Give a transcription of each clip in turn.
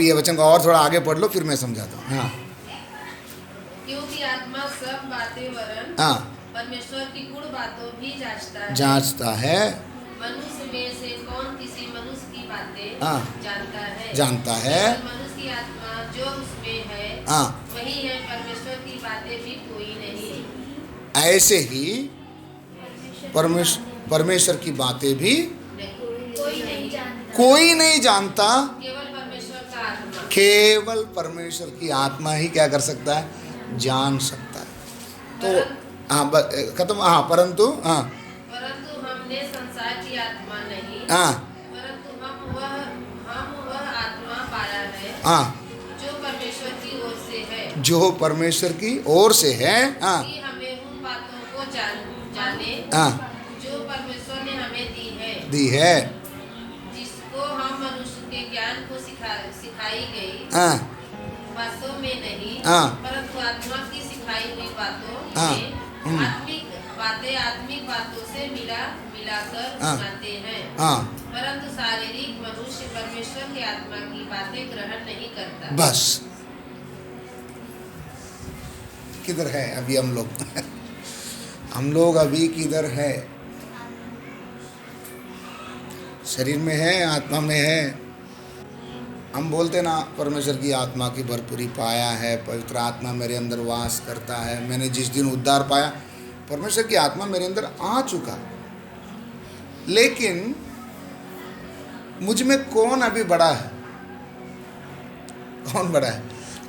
ये वचन को और थोड़ा आगे पढ़ लो, फिर मैं समझाता हूँ। हाँ क्योंकि आत्मा सब बातें वरन हाँ परमेश्वर की गुण बातों भी जांचता है। मनुष्य में से कौन किसी मनुष्य की बातें हाँ जानता है। है। मनुष्य की आत्मा जो उसमें है हाँ वही है, परमेश्वर की बातें भी कोई नहीं। ऐसे ही परमेश्वर की बातें भी कोई नहीं जानता। केवल परमेश्वर का आत्मा, केवल परमेश्वर की आत्मा ही क्या कर सकता है, जान सकता है। तो हाँ खत्म। हाँ परंतु हमने संसार की आत्मा नहीं, हाँ परंतु हम वह आत्मा पाया है हाँ जो परमेश्वर की ओर से है, जो परमेश्वर की ओर से है। हाँ कि हमें उन बातों को जाने हाँ जो परमेश्वर ने हमें दी है। जिसको हम मनुष्य के ज्ञान को सिखाई गई हाँ बातों में नहीं, हाँ परंतु आत्मा की सिखाई हुई बातों हाँ में आत्मिक बातों से मिलाकर सुनाते हैं। हाँ परंतु शारीरिक मनुष्य परमेश्वर की आत्मा की बातें ग्रहण नहीं करता। बस किधर है अभी हम लोग हम लोग अभी किधर है? शरीर में है, आत्मा में है। हम बोलते ना परमेश्वर की आत्मा की भरपूरी पाया है, पवित्र आत्मा मेरे अंदर वास करता है। मैंने जिस दिन उद्धार पाया, परमेश्वर की आत्मा मेरे अंदर आ चुका। लेकिन मुझ में कौन अभी बड़ा है? कौन बड़ा है?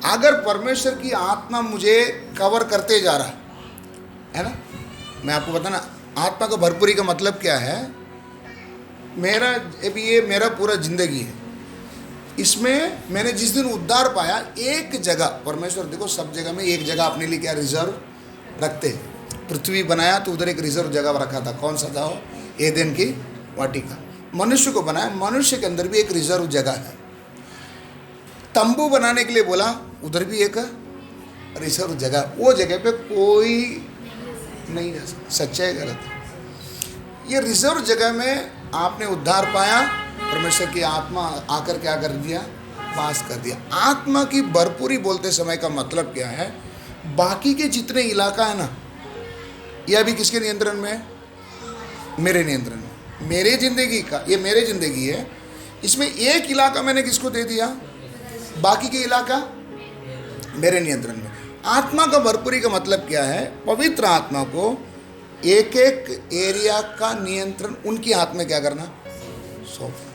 अगर परमेश्वर की आत्मा मुझे कवर करते जा रहा है ना, मैं आपको बताना आत्मा का भरपूरी का मतलब क्या है। मेरा अभी ये मेरा पूरा जिंदगी है, इसमें मैंने जिस दिन उद्धार पाया, एक जगह परमेश्वर देखो सब जगह में एक जगह अपने लिए क्या रिजर्व रखते हैं। पृथ्वी बनाया तो उधर एक रिजर्व जगह रखा था। कौन सा था वो? एदेन की वाटिका। मनुष्य को बनाया, मनुष्य के अंदर भी एक रिजर्व जगह है। तंबू बनाने के लिए बोला, उधर भी एक रिजर्व जगह। वो जगह पे कोई नहीं जा सकता। सच्चाई गलत है। ये रिजर्व जगह में आपने उद्धार पाया, परमेश्वर की आत्मा आकर क्या कर दिया? वास कर दिया। आत्मा की भरपूरी बोलते समय का मतलब क्या है? बाकी के जितने इलाका है ना, ये अभी किसके नियंत्रण में है? मेरे नियंत्रण में। मेरे जिंदगी का, ये मेरे जिंदगी है, इसमें एक इलाका मैंने किसको दे दिया? बाकी के इलाका मेरे नियंत्रण में। आत्मा का भरपूरी का मतलब क्या है? पवित्र आत्मा को एक एक एरिया का नियंत्रण उनकी हाथ में क्या करना? सौंपना।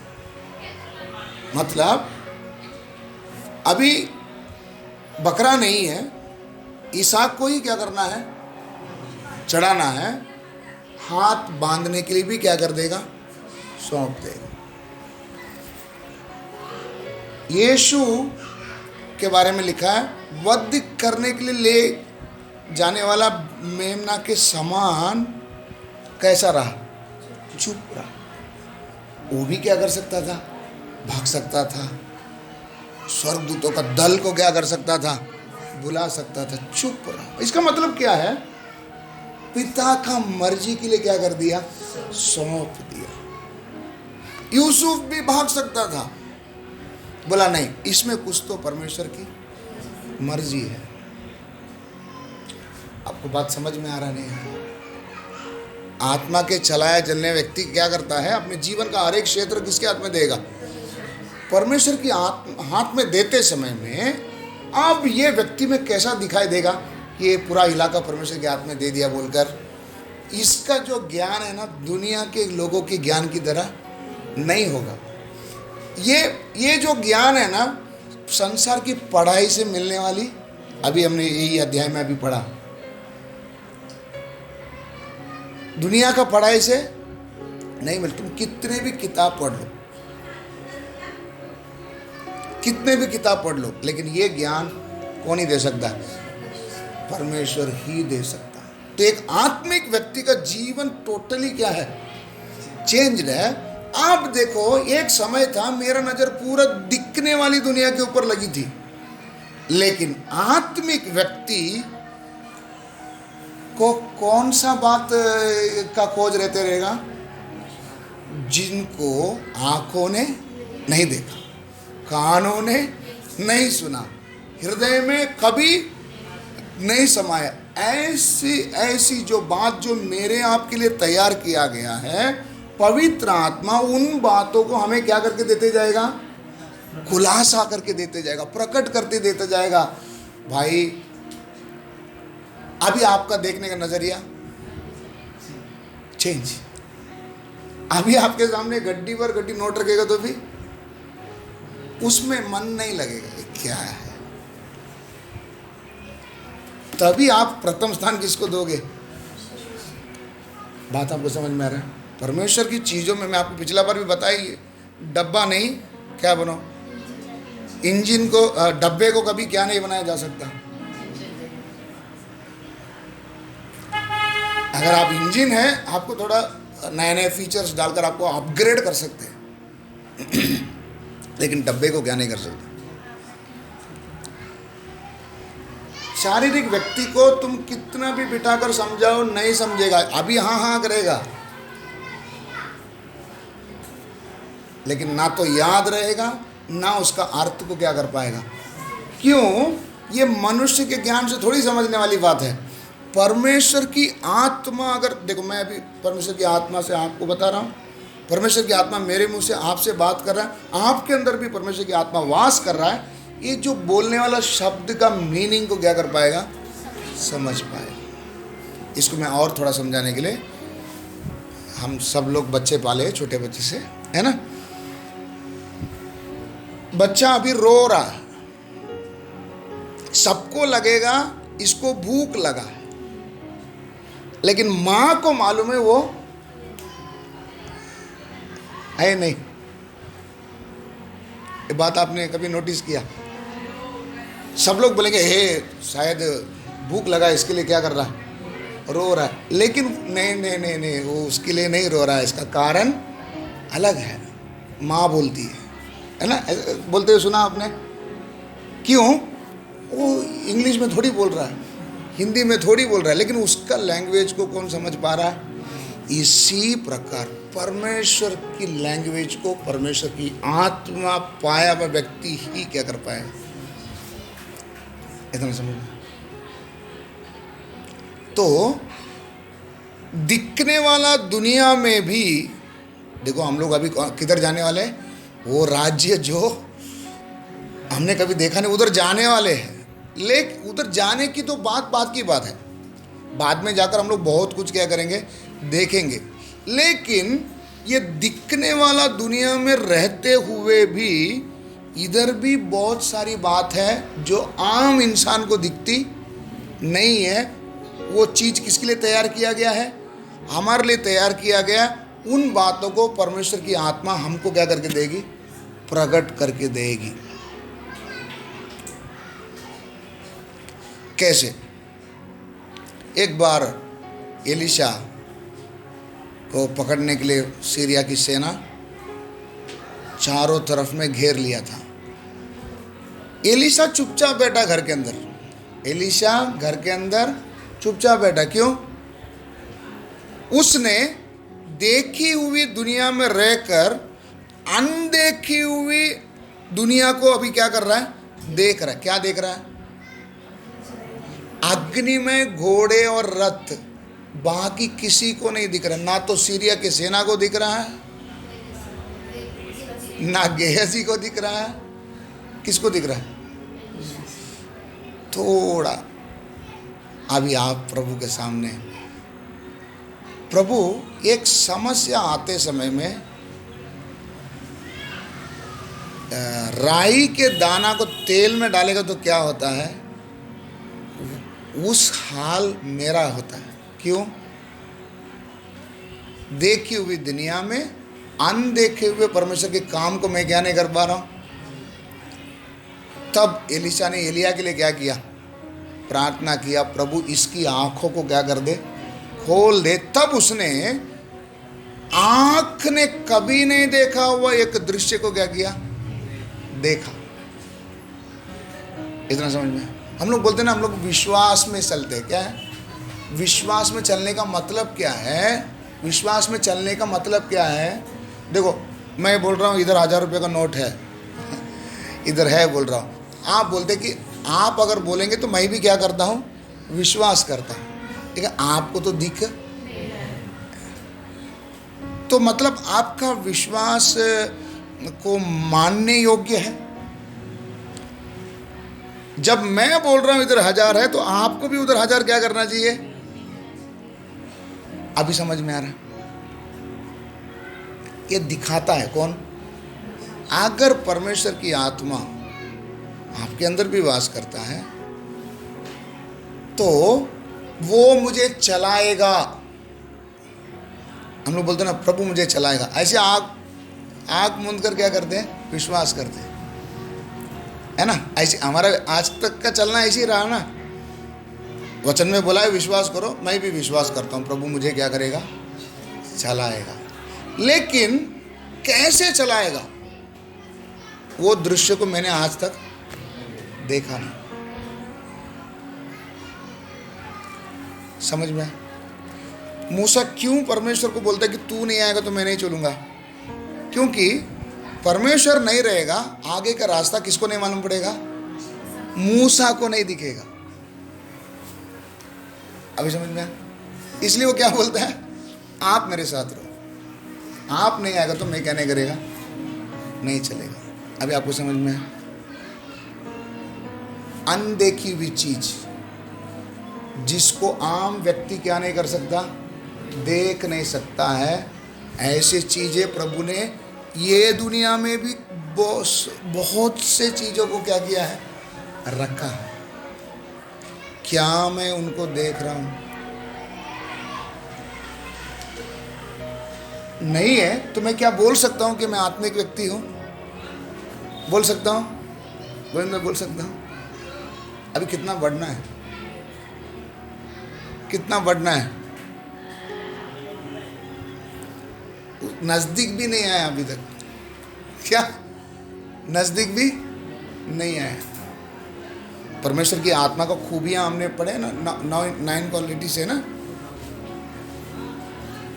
मतलब अभी बकरा नहीं है, इसहाक को ही क्या करना है? चढ़ाना है। हाथ बांधने के लिए भी क्या कर देगा? सौंप देगा। यीशु के बारे में लिखा है, वध करने के लिए ले जाने वाला मेमना के समान कैसा रहा? चुप रहा। वो भी क्या कर सकता था? भाग सकता था। स्वर्गदूतों का दल को क्या कर सकता था? बुला सकता था। चुप रहा। इसका मतलब क्या है? पिता का मर्जी के लिए क्या कर दिया? सौंप दिया। यूसुफ भी भाग सकता था, बोला नहीं, इसमें कुछ तो परमेश्वर की मर्जी है। आपको बात समझ में आ रहा नहीं है? आत्मा के चलाया चलने व्यक्ति क्या करता है? अपने जीवन का हर एक क्षेत्र किसके हाथ में देगा? परमेश्वर की हाथ में देते समय में अब ये व्यक्ति में कैसा दिखाई देगा कि ये पूरा इलाका परमेश्वर के हाथ में दे दिया बोलकर? इसका जो ज्ञान है ना, दुनिया के लोगों के ज्ञान की तरह नहीं होगा। ये जो ज्ञान है ना, संसार की पढ़ाई से मिलने वाली, अभी हमने यही अध्याय में अभी पढ़ा, दुनिया का पढ़ाई से नहीं मिलती। तुम कितने भी किताब पढ़ लो, कितने भी किताब पढ़ लो, लेकिन ये ज्ञान कौन नहीं दे सकता? परमेश्वर ही दे सकता है। तो एक आत्मिक व्यक्ति का जीवन टोटली क्या है? चेंज्ड है। आप देखो, एक समय था मेरा नजर पूरा दिखने वाली दुनिया के ऊपर लगी थी, लेकिन आत्मिक व्यक्ति को कौन सा बात का खोज रहते रहेगा? जिनको आंखों ने नहीं देखा, कानों ने नहीं सुना, हृदय में कभी नहीं समाया। ऐसी ऐसी जो बात जो मेरे आपके लिए तैयार किया गया है, पवित्र आत्मा उन बातों को हमें क्या करके देते जाएगा? खुलासा करके देते जाएगा, प्रकट करते देते जाएगा। भाई अभी आपका देखने का नजरिया चेंज। अभी आपके सामने गड्डी पर गड्डी नोट रखेगा तो भी उसमें मन नहीं लगेगा, ये क्या है। तभी आप प्रथम स्थान किसको दोगे? बात आपको समझ में आ रहा है? परमेश्वर की चीजों में, मैं आपको पिछला बार भी बताई, डब्बा नहीं, क्या बनो, इंजन को, डब्बे को कभी क्या नहीं बनाया जा सकता। अगर आप इंजन है, आपको थोड़ा नए नए फीचर्स डालकर आपको अपग्रेड कर सकते हैं लेकिन डब्बे को क्या नहीं कर सकते। शारीरिक व्यक्ति को तुम कितना भी बिठाकर समझाओ नहीं समझेगा, अभी हाँ हाँ करेगा, लेकिन ना तो याद रहेगा ना उसका अर्थ को क्या कर पाएगा। क्यों? ये मनुष्य के ज्ञान से थोड़ी समझने वाली बात है। परमेश्वर की आत्मा, अगर देखो, मैं अभी परमेश्वर की आत्मा से आपको बता रहा हूँ, परमेश्वर की आत्मा मेरे मुंह से आपसे बात कर रहा है, आपके अंदर भी परमेश्वर की आत्मा वास कर रहा है। ये जो बोलने वाला शब्द का मीनिंग को क्या कर पाएगा? समझ पाएगा। इसको मैं और थोड़ा समझाने के लिए, हम सब लोग बच्चे पाले, छोटे बच्चे से, है ना। बच्चा अभी रो रहा है, सबको लगेगा इसको भूख लगा है, लेकिन मां को मालूम है वो है नहीं। ये बात आपने कभी नोटिस किया? सब लोग बोलेंगे हे शायद भूख लगा, इसके लिए क्या कर रहा है? रो रहा है। लेकिन नहीं नहीं नहीं नहीं, वो उसके लिए नहीं रो रहा है, इसका कारण अलग है। माँ बोलती है ना, बोलते हुए सुना आपने? क्यों? वो इंग्लिश में थोड़ी बोल रहा है, हिंदी में थोड़ी बोल रहा है, लेकिन उसका लैंग्वेज को कौन समझ पा रहा है? इसी प्रकार परमेश्वर की लैंग्वेज को परमेश्वर की आत्मा पाया हुआ व्यक्ति ही क्या कर पाएगा। इतना समझ। तो दिखने वाला दुनिया में भी देखो, हम लोग अभी किधर जाने वाले हैं? वो राज्य जो हमने कभी देखा नहीं, उधर जाने वाले हैं। लेकिन उधर जाने की तो बात की बात है, बाद में जाकर हम लोग बहुत कुछ क्या करेंगे, देखेंगे। लेकिन ये दिखने वाला दुनिया में रहते हुए भी इधर भी बहुत सारी बात है जो आम इंसान को दिखती नहीं है। वो चीज़ किसके लिए तैयार किया गया है? हमारे लिए तैयार किया गया। उन बातों को परमेश्वर की आत्मा हमको क्या करके देगी? प्रकट करके देगी। कैसे? एक बार एलिशा को पकड़ने के लिए सीरिया की सेना चारों तरफ में घेर लिया था। एलिशा चुपचाप बैठा घर के अंदर। एलिशा घर के अंदर चुपचाप बैठा। क्यों? उसने देखी हुई दुनिया में रहकर अनदेखी हुई दुनिया को अभी क्या कर रहा है? देख रहा है। क्या देख रहा है? अग्नि में घोड़े और रथ, बाकी किसी को नहीं दिख रहा। ना तो सीरिया की सेना को दिख रहा है, ना गेहजी को दिख रहा है। किसको दिख रहा है? थोड़ा अभी आप प्रभु के सामने, प्रभु एक समस्या आते समय में राई के दाना को तेल में डालेगा तो क्या होता है? उस हाल मेरा होता है। क्यों? देखी हुई दुनिया में अनदेखे हुए परमेश्वर के काम को मैं क्या नहीं कर पा रहा हूं। तब एलिशा ने एलिया के लिए क्या किया? प्रार्थना किया, प्रभु इसकी आंखों को क्या कर दे? खोल दे। तब उसने आंख ने कभी नहीं देखा हुआ एक दृश्य को क्या किया? देखा। इतना समझ में? हम लोग बोलते हैं ना, हम लोग विश्वास में चलते हैं। क्या है विश्वास में चलने का मतलब? क्या है विश्वास में चलने का मतलब? क्या है? देखो, मैं बोल रहा हूँ इधर 1000 रुपये का नोट है इधर है बोल रहा हूँ, आप बोलते कि आप अगर बोलेंगे तो मैं भी क्या करता हूँ, विश्वास करता हूँ, ठीक है, आपको तो दिख, तो मतलब आपका विश्वास को मानने योग्य है। जब मैं बोल रहा हूं इधर 1000 है तो आपको भी उधर 1000 क्या करना चाहिए। अभी समझ में आ रहा? ये दिखाता है कौन? अगर परमेश्वर की आत्मा आपके अंदर भी वास करता है तो वो मुझे चलाएगा। हम लोग बोलते हैं ना, प्रभु मुझे चलाएगा, ऐसे आँख मूंद कर क्या करते हैं, विश्वास करते हैं, है ना। ऐसे हमारा आज तक का चलना ऐसे ही रहा ना। वचन में बोला है विश्वास करो, मैं भी विश्वास करता हूँ प्रभु मुझे क्या करेगा, चलाएगा। लेकिन कैसे चलाएगा वो दृश्य को मैंने आज तक देखा नहीं। समझ में? मूसा क्यों परमेश्वर को बोलता है कि तू नहीं आएगा तो मैं नहीं चलूंगा? क्योंकि परमेश्वर नहीं रहेगा, आगे का रास्ता किसको नहीं मालूम पड़ेगा, मूसा को नहीं दिखेगा। अभी समझ में? इसलिए वो क्या बोलता है, आप मेरे साथ रहो, आप नहीं आएगा तो मैं क्या नहीं करेगा, नहीं चलेगा। अभी आपको समझ में है? अनदेखी हुई चीज जिसको आम व्यक्ति क्या नहीं कर सकता, देख नहीं सकता है, ऐसी चीजें प्रभु ने ये दुनिया में भी बहुत से चीजों को क्या किया है, रखा है। क्या मैं उनको देख रहा हूं? नहीं है तो मैं क्या बोल सकता हूं कि मैं आत्मिक व्यक्ति हूं? बोल सकता हूं? मैं बोल सकता हूं? अभी कितना बढ़ना है, कितना बढ़ना है, नजदीक भी नहीं आया अभी तक। क्या नजदीक भी नहीं आया? परमेश्वर की आत्मा का खूबियां हमने पढ़े ना, 9 क्वालिटी से ना,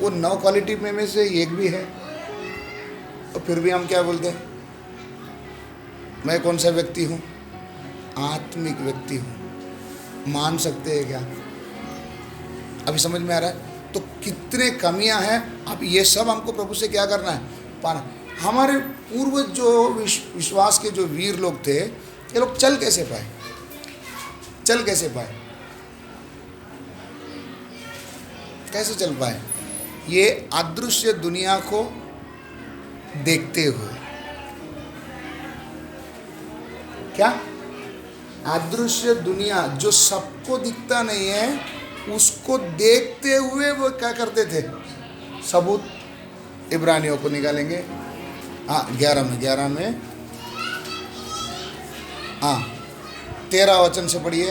वो 9 क्वालिटी में से एक भी है। और फिर भी हम क्या बोलते हैं, मैं कौन सा व्यक्ति हूँ, आत्मिक व्यक्ति हूँ। मान सकते हैं क्या? अभी समझ में आ रहा है? तो कितने कमियां हैं। अब ये सब हमको प्रभु से क्या करना है, पाना। हमारे पूर्वज जो विश्वास के जो वीर लोग थे, ये लोग चल कैसे पाए, चल कैसे पाए, कैसे चल पाए? ये अदृश्य दुनिया को देखते हुए। क्या? अदृश्य दुनिया जो सबको दिखता नहीं है, उसको देखते हुए वो क्या करते थे। सबूत इब्रानियों को निकालेंगे, हाँ 11 में, हाँ 13 वचन से पढ़िए।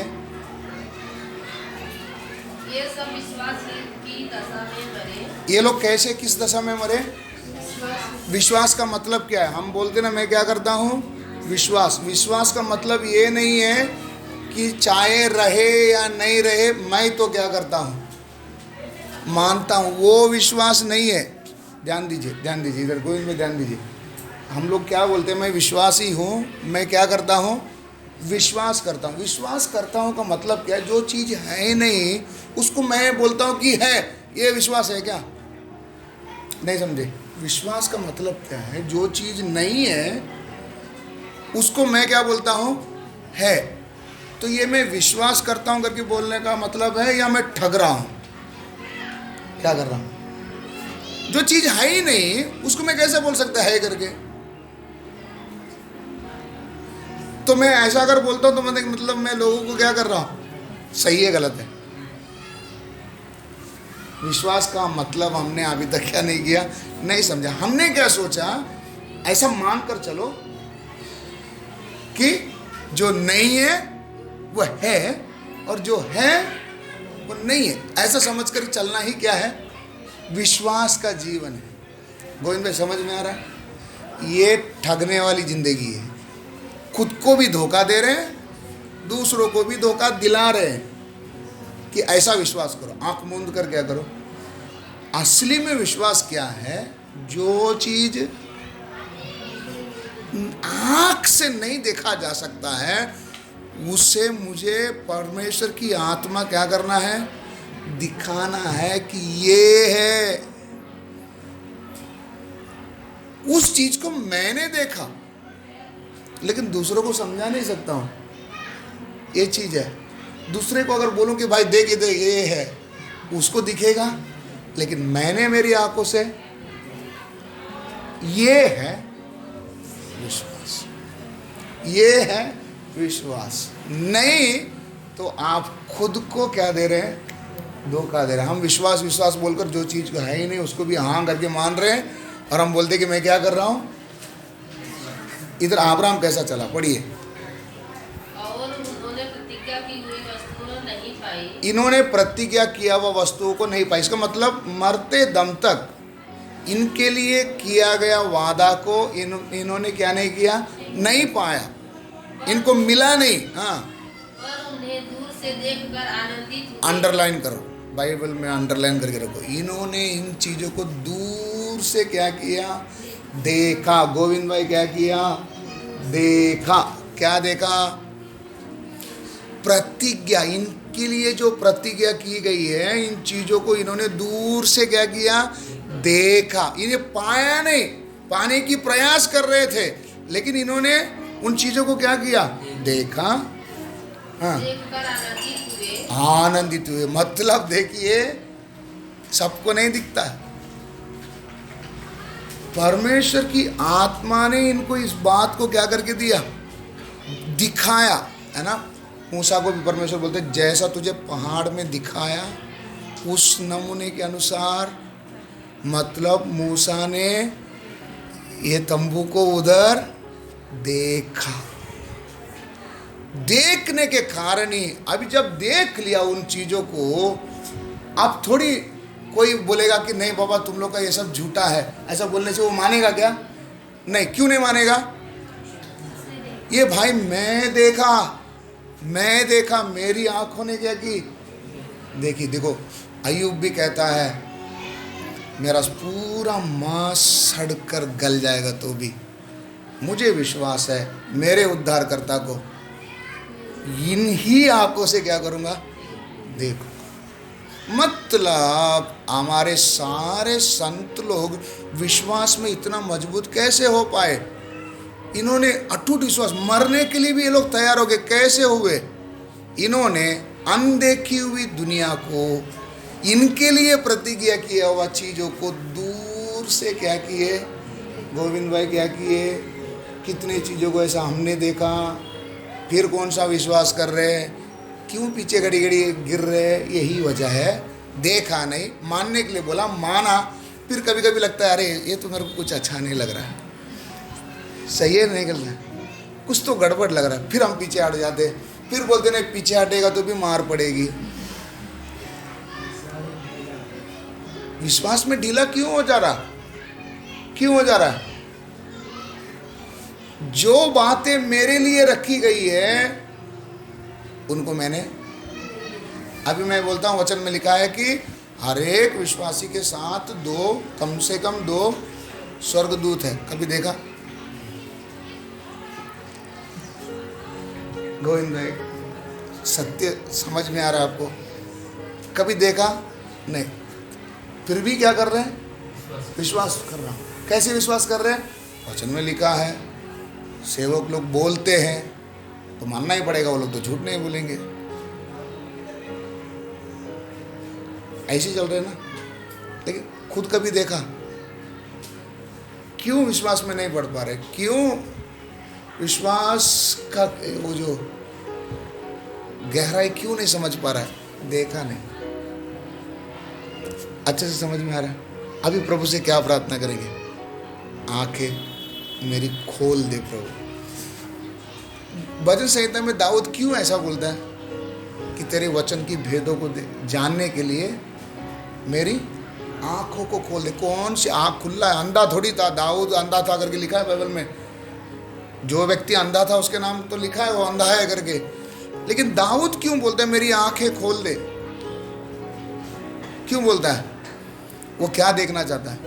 ये सब विश्वास की दशा में मरे। ये लोग कैसे, किस दशा में मरे? विश्वास का मतलब क्या है? हम बोलते ना, मैं क्या करता हूँ, विश्वास। विश्वास का मतलब ये नहीं है कि चाहे रहे या नहीं रहे, मैं तो क्या करता हूँ, मानता हूँ। वो विश्वास नहीं है। ध्यान दीजिए, ध्यान दीजिए, इधर कोई में ध्यान दीजिए। हम लोग क्या बोलते हैं, मैं विश्वासी हूँ, मैं क्या करता हूँ, विश्वास करता हूँ। विश्वास करता हूँ का मतलब क्या है? जो चीज़ है नहीं उसको मैं बोलता हूँ कि है। ये विश्वास है क्या? नहीं समझे? विश्वास का मतलब क्या है? जो चीज़ नहीं है उसको मैं क्या बोलता हूँ, है। तो ये मैं विश्वास करता हूँ करके बोलने का मतलब है, या मैं ठग रहा हूँ? क्या कर रहा हूँ? जो चीज़ है ही नहीं उसको मैं कैसे बोल सकता है करके? तो मैं ऐसा अगर बोलता हूँ तो मतलब मैं लोगों को क्या कर रहा हूँ, सही है गलत है? विश्वास का मतलब हमने अभी तक क्या नहीं किया, नहीं समझा। हमने क्या सोचा, ऐसा मान कर चलो कि जो नहीं है वो है और जो है वो नहीं है, ऐसा समझकर चलना ही क्या है, विश्वास का जीवन है। गोविंद भाई समझ में आ रहा है? ये ठगने वाली जिंदगी है। खुद को भी धोखा दे रहे हैं, दूसरों को भी धोखा दिला रहे हैं कि ऐसा विश्वास करो। आंख मूंद कर क्या करो। असली में विश्वास क्या है? जो चीज आंख से नहीं देखा जा सकता है, उसे मुझे परमेश्वर की आत्मा क्या करना है, दिखाना है कि ये है। उस चीज को मैंने देखा लेकिन दूसरों को समझा नहीं सकता हूं, ये चीज है। दूसरे को अगर बोलूं कि भाई देख इधर ये है, उसको दिखेगा, लेकिन मैंने मेरी आंखों से, ये है विश्वास, ये है विश्वास। नहीं तो आप खुद को क्या दे रहे हैं, धोखा दे रहे हैं। हम विश्वास विश्वास बोलकर जो चीज को है ही नहीं उसको भी हाँ करके मान रहे हैं, और हम बोलते कि मैं क्या कर रहा हूं। इधर अब्राहम कैसा चला, पढ़िए। और उन्होंने प्रतिज्ञा की हुई वस्तुएं नहीं पाई। इन्होंने प्रतिज्ञा किया हुआ वस्तुओं को नहीं पाई। इसका मतलब मरते दम तक इनके लिए किया गया वादा को इन्होंने क्या नहीं किया, नहीं पाया, इनको मिला नहीं। हाँ, और उन्हें दूर से देखकर आनंदित हुए। अंडरलाइन करो, बाइबल में अंडरलाइन करके रखो। इन्होंने इन चीजों को दूर से क्या किया, देखा। गोविंद भाई क्या किया, देखा। क्या देखा, प्रतिज्ञा। इनके लिए जो प्रतिज्ञा की गई है, इन चीजों को इन्होंने दूर से क्या किया, देखा। इन्हें पाया नहीं, पाने की प्रयास कर रहे थे, लेकिन इन्होंने उन चीजों को क्या किया, देखा। हाँ, देखकर आनंदित हुए। आनंदित हुए। मतलब देखिए, सबको नहीं दिखता है। परमेश्वर की आत्मा ने इनको इस बात को क्या करके दिया, दिखाया, है ना। मूसा को भी परमेश्वर बोलते जैसा तुझे पहाड़ में दिखाया उस नमूने के अनुसार। मतलब मूसा ने ये तंबू को उधर देखा, देखने के कारण ही, अभी जब देख लिया उन चीजों को, अब थोड़ी कोई बोलेगा कि नहीं बाबा तुम लोग का ये सब झूठा है। ऐसा बोलने से वो मानेगा क्या, नहीं। क्यों नहीं मानेगा, ये भाई मैं देखा, मेरी आंखों ने क्या की, देखी। देखो अय्यूब भी कहता है मेरा पूरा मांस सड़कर गल जाएगा तो भी मुझे विश्वास है मेरे उद्धारकर्ता को इन्हीं आंखों से क्या करूंगा, देखो। मतलब हमारे सारे संत लोग विश्वास में इतना मजबूत कैसे हो पाए, इन्होंने अटूट विश्वास, मरने के लिए भी ये लोग तैयार हो गए। कैसे हुए, इन्होंने अनदेखी हुई दुनिया को, इनके लिए प्रतिज्ञा किया हुआ चीजों को दूर से क्या किए, गोविंद भाई क्या किए, कितनी चीजों को ऐसा हमने देखा। फिर कौन सा विश्वास कर रहे हैं, क्यों पीछे घड़ी घड़ी गिर रहे हैं, यही वजह है। देखा नहीं, मानने के लिए बोला, माना, फिर कभी कभी लगता है अरे ये तो मेरे को कुछ अच्छा नहीं लग रहा है, सही है नहीं करना, कुछ तो गड़बड़ लग रहा है, फिर हम पीछे हट जाते, फिर बोलते नहीं पीछे हटेगा तो भी मार पड़ेगी। विश्वास में ढीला क्यों हो जा रहा, क्यों हो जा रहा है। जो बातें मेरे लिए रखी गई है उनको मैंने, अभी मैं बोलता हूं वचन में लिखा है कि हर एक विश्वासी के साथ कम से कम 2 स्वर्गदूत है। कभी देखा, गोविंद भाई सत्य समझ में आ रहा है आपको, कभी देखा नहीं, फिर भी क्या कर रहे हैं, विश्वास कर रहा हूं। कैसे विश्वास कर रहे हैं, वचन में लिखा है। सेवक लोग बोलते हैं तो मानना ही पड़ेगा, वो लोग तो झूठ नहीं बोलेंगे। ऐसे चल रहे ना, लेकिन खुद कभी देखा, क्यों विश्वास में नहीं बढ़ पा रहे, क्यों विश्वास का वो जो गहराई क्यों नहीं समझ पा रहा है, देखा नहीं, अच्छे से समझ में आ रहा है। अभी प्रभु से क्या प्रार्थना करेंगे, आंखें मेरी खोल दे प्रभु। भजन संहिता में दाऊद क्यों ऐसा बोलता है कि तेरे वचन की भेदों को जानने के लिए मेरी आंखों को खोल दे। कौन सी आंख खुला है, अंधा थोड़ी था, दाऊद अंधा था करके लिखा है बाइबल में। जो व्यक्ति अंधा था उसके नाम तो लिखा है वो अंधा है करके, लेकिन दाऊद क्यों बोलता है मेरी आंखें खोल दे, क्यों बोलता है, वो क्या देखना चाहता है,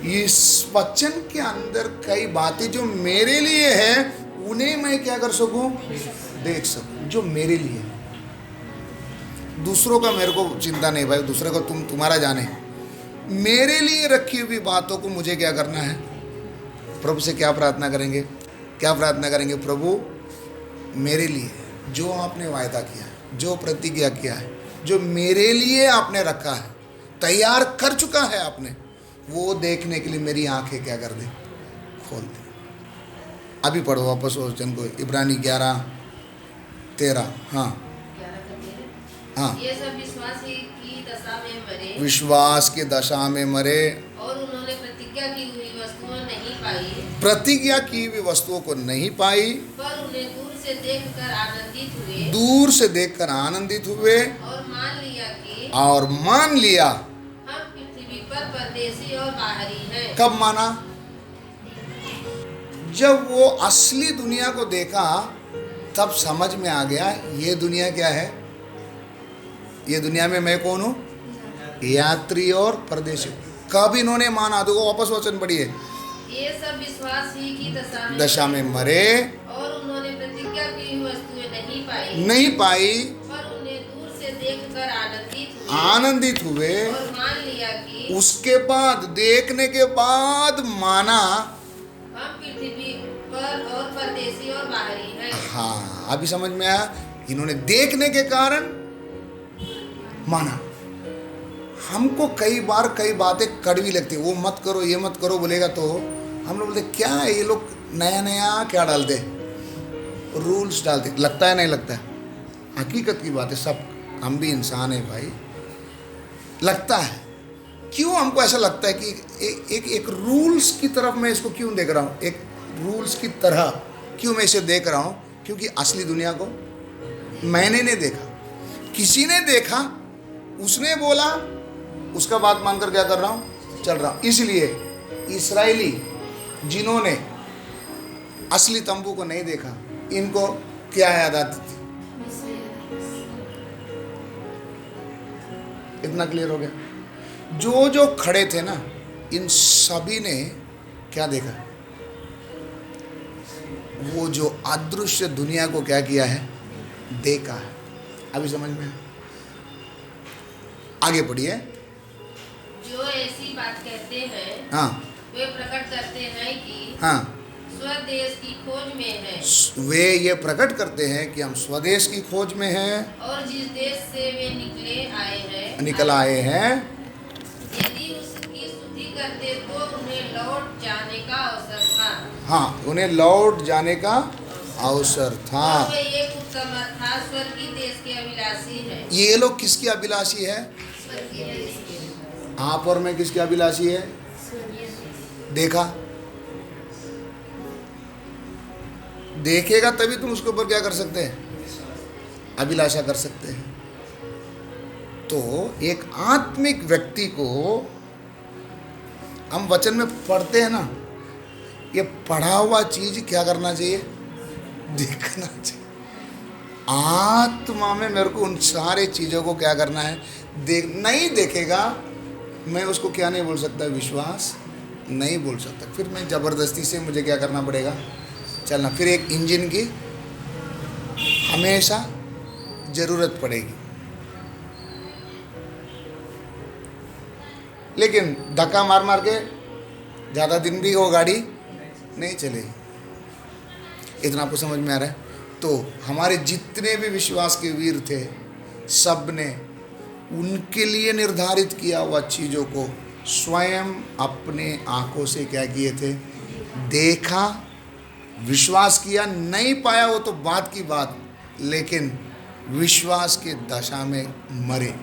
इस वचन के अंदर कई बातें जो मेरे लिए है उन्हें मैं क्या कर सकूं, देख सकूं, जो मेरे लिए है। दूसरों का मेरे को चिंता नहीं भाई, दूसरे को तुम्हारा जाने। मेरे लिए रखी हुई बातों को मुझे क्या करना है, प्रभु से क्या प्रार्थना करेंगे, क्या प्रार्थना करेंगे, प्रभु मेरे लिए जो आपने वायदा किया है, जो प्रतिज्ञा किया है, जो मेरे लिए आपने रखा है, तैयार कर चुका है आपने, वो देखने के लिए मेरी आंखें क्या कर दे, खोल दे। अभी पढ़ो वापस वचन को, इब्रानी 11:13। हाँ हाँ, ये सब विश्वास ही की दशा में मरे, विश्वास की दशा में मरे और उन्होंने प्रतिज्ञा की हुई वस्तुएं नहीं पाई, प्रतिज्ञा की हुई वस्तुओं को नहीं पाई, पर उन्हें दूर से देखकर आनंदित हुए, दूर से देखकर आनंदित हुए, और मान लिया हम पृथ्वी पर परदेशी और बाहरी हैं। कब माना, जब वो असली दुनिया को देखा तब समझ में आ गया ये दुनिया क्या है, ये दुनिया में मैं कौन हूँ, यात्री और परदेशी। कब इन्होंने माना, देखो वापस वचन पढ़िए, ये सब विश्वास ही की दशा में मरे, और उन्होंने प्रतिज्ञा की हुई वस्तुएं नहीं पाई, पर उन्हें दूर से देखकर आनंदित हुए, और मान लिया कि उसके बाद देखने के बाद माना हम पृथ्वी पर और परदेशी और बाहरी हैं। हाँ, अभी समझ में आया। इन्होंने देखने के कारण माना। हमको कई बार कई बातें कड़वी लगती है, वो मत करो ये मत करो बोलेगा तो हम लोग बोलते क्या है, ये लोग नया नया क्या डालते, रूल्स डालते, लगता है नहीं लगता है। हकीकत की बात है, सब हम भी इंसान है भाई, लगता है। क्यों हमको ऐसा लगता है कि एक रूल्स की तरफ मैं इसको क्यों देख रहा हूँ, एक रूल्स की तरह क्यों मैं इसे देख रहा हूँ, क्योंकि असली दुनिया को मैंने नहीं देखा, किसी ने देखा, उसने बोला, उसका बात मानकर क्या कर रहा हूँ, चल रहा हूँ। इसलिए इस्राएली जिन्होंने असली तंबू को नहीं देखा, इनको क्या याद आती थी, इतना क्लियर हो गया। जो जो खड़े थे ना, इन सभी ने क्या देखा, वो जो अदृश्य दुनिया को क्या किया है, देखा है। अभी समझ में आगे पढ़िए। जो ऐसी बात कहते हैं, हाँ, वे प्रकट करते हैं कि हाँ, स्वदेश की खोज में हैं। वे ये प्रकट करते हैं कि हम स्वदेश की खोज में हैं, और जिस देश से वे निकल आए हैं, यदि उसकी स्तुति करते तो उन्हें लौट जाने का अवसर था। हाँ, उन्हें लौट जाने का अवसर था। और वे एक उत्तम था, स्वर्गीय देश के अभिलाषी हैं। ये लोग किसकी अभिलाषी है, स्वर्गीय देश के। आप और मैं किसकी अभिलाषी है, देखा, देखेगा तभी तुम उसके ऊपर क्या कर सकते हैं, अभिलाषा कर सकते हैं। तो एक आत्मिक व्यक्ति को हम वचन में पढ़ते हैं ना, ये पढ़ा हुआ चीज क्या करना चाहिए, देखना चाहिए। आत्मा में मेरे को उन सारे चीज़ों को क्या करना है, नहीं देखेगा, मैं उसको क्या नहीं बोल सकता, विश्वास नहीं बोल सकता। फिर मैं ज़बरदस्ती से मुझे क्या करना पड़ेगा, चलना। फिर एक इंजन की हमेशा ज़रूरत पड़ेगी, लेकिन धक्का मार मार के ज़्यादा दिन भी वो गाड़ी नहीं चलेगी। इतना आपको समझ में आ रहा है। तो हमारे जितने भी विश्वास के वीर थे, सब ने उनके लिए निर्धारित किया हुआ चीज़ों को स्वयं अपने आंखों से क्या किए थे, देखा, विश्वास किया। नहीं पाया वो तो बात की बात, लेकिन विश्वास के दशा में मरे,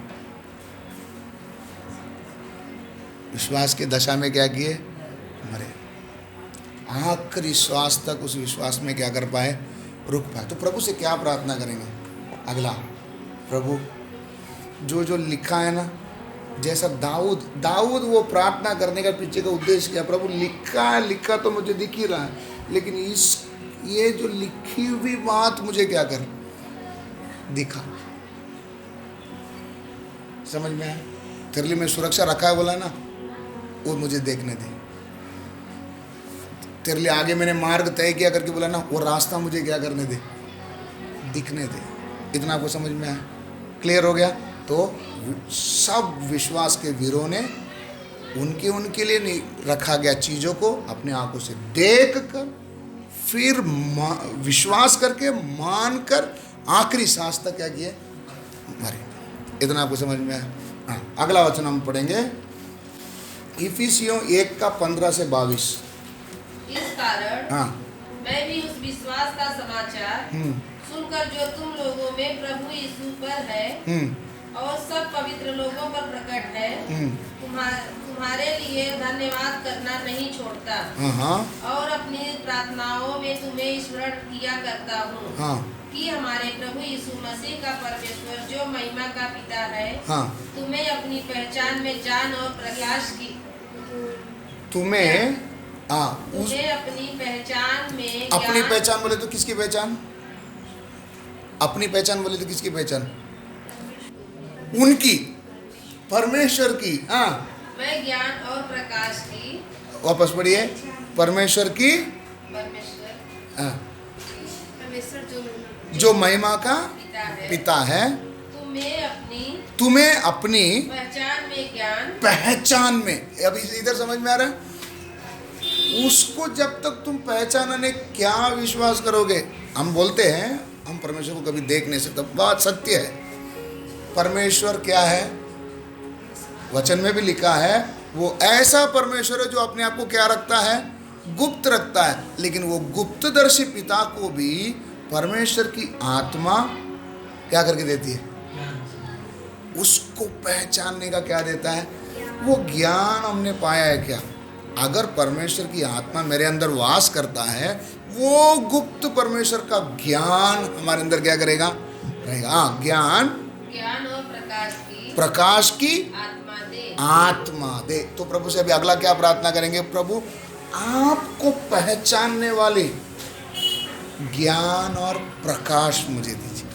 विश्वास के दशा में क्या किए, मरे। आखिरी श्वास तक उस विश्वास में क्या कर पाए, रुक पाए। तो प्रभु से क्या प्रार्थना करेंगे, अगला, प्रभु जो जो लिखा है ना, जैसा दाऊद वो प्रार्थना करने का पीछे का उद्देश्य क्या, प्रभु लिखा तो मुझे दिख ही रहा है, लेकिन ये जो लिखी हुई बात मुझे क्या कर, दिखा, समझ में आया। तेरे लिए मैं सुरक्षा रखा है बोला ना, वो मुझे देखने दे। तेरे लिए आगे मैंने मार्ग तय किया करके बोला ना, वो रास्ता मुझे क्या करने दे, दिखने दे। इतना आपको समझ में आया? क्लियर हो गया? तो सब विश्वास के वीरों ने उनके लिए नहीं रखा गया चीज़ों को अपने आंखों से देख कर, फिर विश्वास करके, मान कर आखिरी सांस तक क्या किए, मरे। इतना आपको समझ में आया? हाँ, अगला वचन हम पढ़ेंगे, इफिसियों 1:15 से 22। इस कारण हाँ, मैं भी उस विश्वास का समाचार सुनकर जो तुम लोगों में प्रभु यीशु पर है और सब पवित्र लोगों पर प्रकट है, तुम्हारे लिए धन्यवाद करना नहीं छोड़ता। हाँ, और अपनी प्रार्थनाओं में तुम्हें स्मरण किया करता हूँ हाँ, कि हमारे प्रभु यीशु मसीह का परमेश्वर जो महिमा का पिता है, हाँ, तुम्हें अपनी पहचान में जान और प्रकाश की तुम्हें अपनी पहचान में अपनी पहचान बोले तो किसकी पहचान? अपनी पहचान बोले तो किसकी पहचान? उनकी, परमेश्वर की। हाँ, मैं ज्ञान और प्रकाश की, वापस पढ़िए, परमेश्वर की, परमेश्वर जो महिमा का पिता है, तुम्हें अपनी पहचान में, अभी इधर समझ में आ रहा है? उसको जब तक तुम पहचानने क्या विश्वास करोगे? हम बोलते हैं हम परमेश्वर को कभी देख नहीं सकते, बात सत्य है। परमेश्वर क्या है? वचन में भी लिखा है, वो ऐसा परमेश्वर है जो अपने आप को क्या रखता है? गुप्त रखता है। लेकिन वो गुप्तदर्शी पिता को भी परमेश्वर की आत्मा क्या करके देती है? उसको पहचानने का क्या देता है? वो ज्ञान हमने पाया है क्या? अगर परमेश्वर की आत्मा मेरे अंदर वास करता है, वो गुप्त परमेश्वर का ज्ञान हमारे अंदर क्या करेगा? रहेगा। ज्ञान और प्रकाश की आत्मा दे। तो प्रभु से अभी अगला क्या प्रार्थना करेंगे? प्रभु आपको पहचानने वाले ज्ञान और प्रकाश मुझे दीजिए।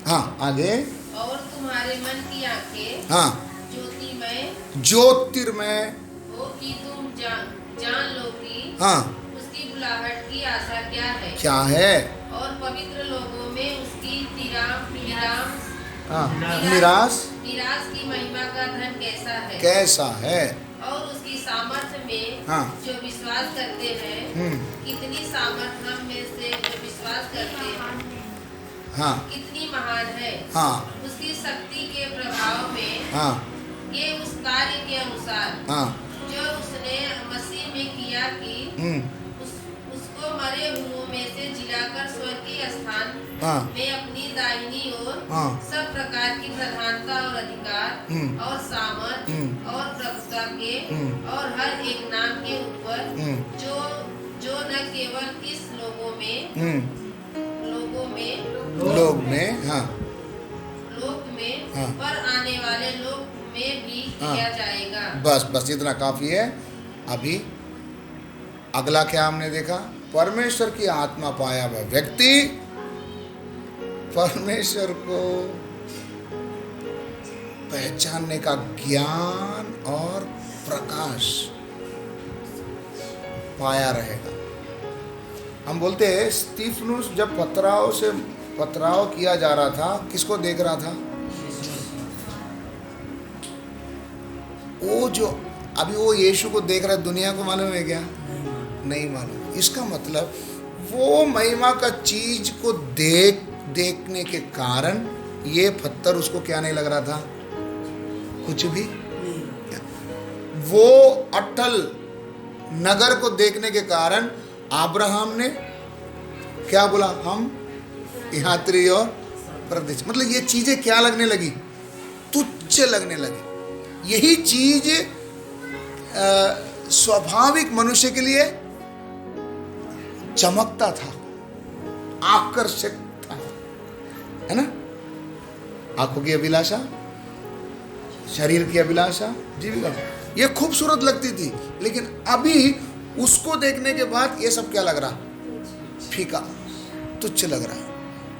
हाँ, आगे। और तुम्हारे मन की आंखें हाँ, ज्योतिर्मय हो कि तुम जान लो कि हाँ, उसकी बुलाहट की आशा क्या है? और पवित्र लोगों में उसकी निराश की महिमा का धन कैसा है? और उसकी सामर्थ्य में हाँ, जो विश्वास करते हैं, कितनी सामर्थ्य हम में से जो विश्वास करते हैं, हाँ, कितनी महान है। हाँ, उसकी शक्ति के प्रभाव में, हाँ, ये उस कार्य के अनुसार, हाँ, जो उसने मसीह में किया कि उसको मरे हुओं में से जिलाकर स्वर्गीय स्थान में अपनी दाहिनी ओर सब प्रकार की प्रधानता और अधिकार और सामर्थ और प्रभुता के और हर एक नाम के ऊपर, जो न केवल इस लोगों में पर आने वाले लोग में भी किया जाएगा। बस इतना काफी है। अभी अगला क्या हमने देखा? परमेश्वर की आत्मा पाया हुआ व्यक्ति परमेश्वर को पहचानने का ज्ञान और प्रकाश पाया रहेगा। हम बोलते हैं स्तीफनुस जब पथराव किया जा रहा था, किसको देख रहा था? वो जो अभी वो यीशु को देख रहा है, दुनिया को मालूम है क्या? नहीं मालूम। इसका मतलब वो महिमा का चीज को देखने के कारण ये पत्थर उसको क्या नहीं लग रहा था? कुछ भी। वो अटल नगर को देखने के कारण अब्राहम ने क्या बोला? हम यात्री और परदेश। मतलब ये चीजें क्या लगने लगी? तुच्छ लगने लगी। यही चीज स्वाभाविक मनुष्य के लिए चमकता था, आकर्षक था, है ना? आंखों की अभिलाषा, शरीर की अभिलाषा, जीविका, ये खूबसूरत लगती थी। लेकिन अभी उसको देखने के बाद ये सब क्या लग रहा? फीका, तुच्छ लग रहा है।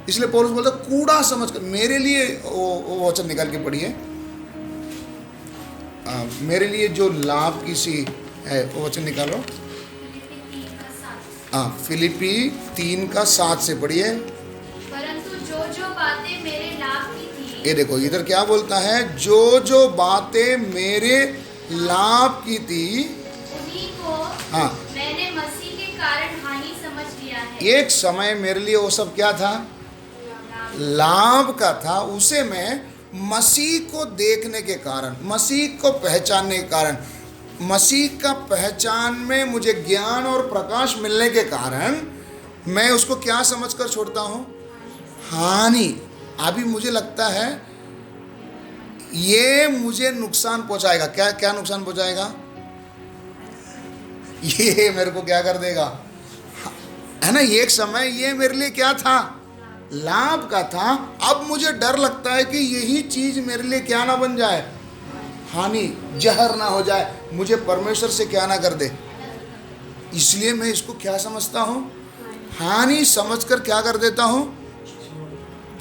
इसलिए पौलुस बोलता कूड़ा समझकर मेरे लिए वो वचन निकाल के पढ़िए। मेरे लिए जो लाभ की सी है वो वचन निकालो। फिलिपी 3:7 से पढ़िए। परंतु जो जो बातें मेरे लाभ की थी, ये देखो इधर क्या बोलता है, जो जो बातें मेरे लाभ की थी उन्हीं को हाँ मैंने मसीह के कारण हानि समझ लिया है। एक समय मेरे लिए वो सब क्या था, लाभ का था। उसे मैं मसीह को देखने के कारण, मसीह को पहचानने के कारण, मसीह का पहचान में मुझे ज्ञान और प्रकाश मिलने के कारण मैं उसको क्या समझकर छोड़ता हूँ, हानि। अभी मुझे लगता है ये मुझे नुकसान पहुंचाएगा। क्या क्या नुकसान पहुंचाएगा, ये मेरे को क्या कर देगा, है ना। एक समय ये मेरे लिए क्या था, लाभ का था। अब मुझे डर लगता है कि यही चीज मेरे लिए क्या ना बन जाए, हानि, जहर ना हो जाए, मुझे परमेश्वर से क्या ना कर दे। इसलिए मैं इसको क्या समझता हूँ, हानि समझकर क्या कर देता हूँ।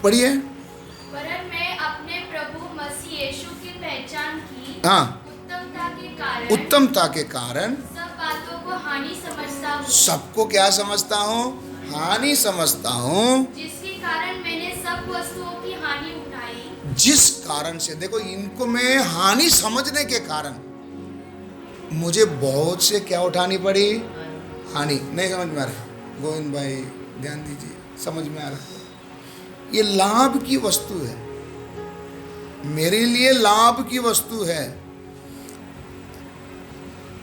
पढ़िए। वरन मैं अपने प्रभु मसीह यीशु की पहचान की हाँ उत्तमता के कारण उत्तमता के कारण सब बातों को हानि समझता हूँ, सबको क्या समझता हूँ, हानि समझता हूँ। जिसके कारण मैंने सब वस्तुओं की हानि उठाई। जिस कारण से, देखो इनको मैं हानि समझने के कारण मुझे बहुत से क्या उठानी पड़ी, हानि। नहीं समझ में आ रहा गोविंद भाई, ध्यान दीजिए, समझ में आ रहा। ये लाभ की वस्तु है, मेरे लिए लाभ की वस्तु है,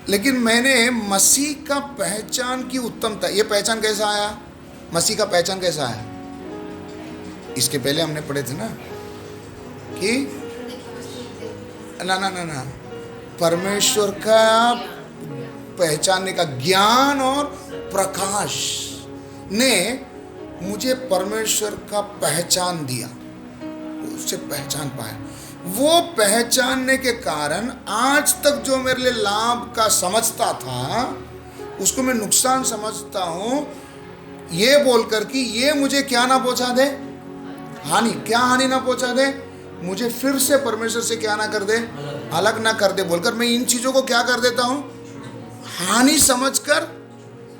लेकिन मैंने मसीह का पहचान की उत्तमता। ये पहचान कैसा आया, मसीह का पहचान कैसा आया, इसके पहले हमने पढ़े थे ना कि ना ना ना ना परमेश्वर का पहचानने का ज्ञान और प्रकाश ने मुझे परमेश्वर का पहचान दिया, उससे पहचान पाया। वो पहचानने के कारण आज तक जो मेरे लिए लाभ का समझता था उसको मैं नुकसान समझता हूँ, ये बोलकर कि ये मुझे क्या ना पहुंचा दे, हानि। क्या हानि ना पहुंचा दे, मुझे फिर से परमेश्वर से क्या ना कर दे, अलग ना कर दे, बोलकर मैं इन चीजों को क्या कर देता हूँ, हानि समझकर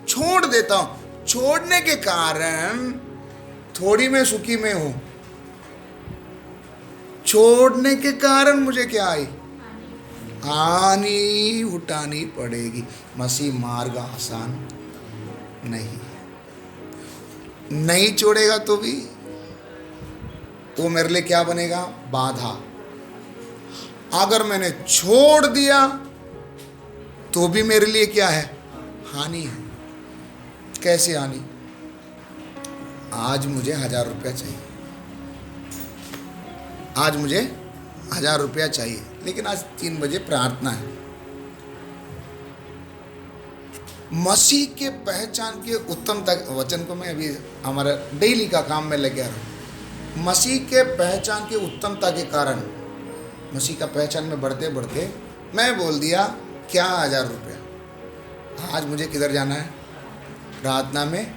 छोड़ देता हूँ। छोड़ने के कारण थोड़ी मैं सुखी में हूं, छोड़ने के कारण मुझे क्या आई, हानि उठानी पड़ेगी। मसीह मार्ग आसान नहीं, नहीं छोड़ेगा तो भी वो मेरे लिए क्या बनेगा, बाधा। अगर मैंने छोड़ दिया तो भी मेरे लिए क्या है, हानि है। कैसे हानि, आज मुझे 1000 रुपया चाहिए, आज मुझे 1000 रुपया चाहिए, लेकिन आज 3 बजे प्रार्थना है। मसीह के पहचान के उत्तमता, वचन को मैं अभी हमारा डेली का काम में लग गया हूँ। मसीह के पहचान के उत्तमता के कारण, मसीह का पहचान में बढ़ते बढ़ते मैं बोल दिया क्या 1000 रुपया, आज मुझे किधर जाना है, प्रार्थना में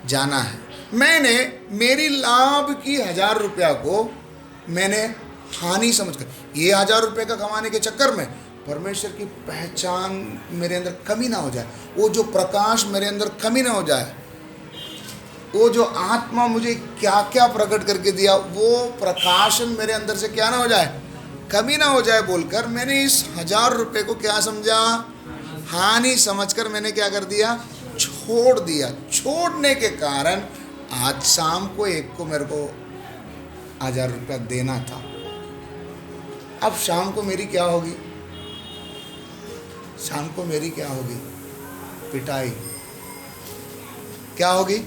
जाना है। मैंने मेरी लाभ की 1000 रुपया को मैंने हानि समझकर, ये 1000 रुपये का कमाने के चक्कर में परमेश्वर की पहचान मेरे अंदर कमी ना हो जाए, वो जो प्रकाश मेरे अंदर कमी ना हो जाए, वो जो आत्मा मुझे क्या क्या प्रकट करके दिया वो प्रकाशन मेरे अंदर से क्या ना हो जाए, कमी ना हो जाए, बोलकर मैंने इस 1000 रुपये को क्या समझा, हानि समझकर मैंने क्या कर दिया, छोड़ दिया। छोड़ने के कारण आज शाम को एक को मेरे को 1000 रुपया देना था। अब शाम को मेरी क्या होगी, शाम को मेरी क्या होगी, पिटाई। क्या होगी,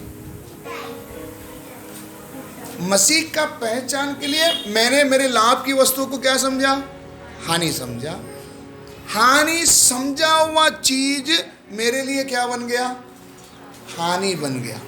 मसीह का पहचान के लिए मैंने मेरे लाभ की वस्तुओं को क्या समझा, हानि समझा। हानि समझा हुआ चीज मेरे लिए क्या बन गया, हानि बन गया।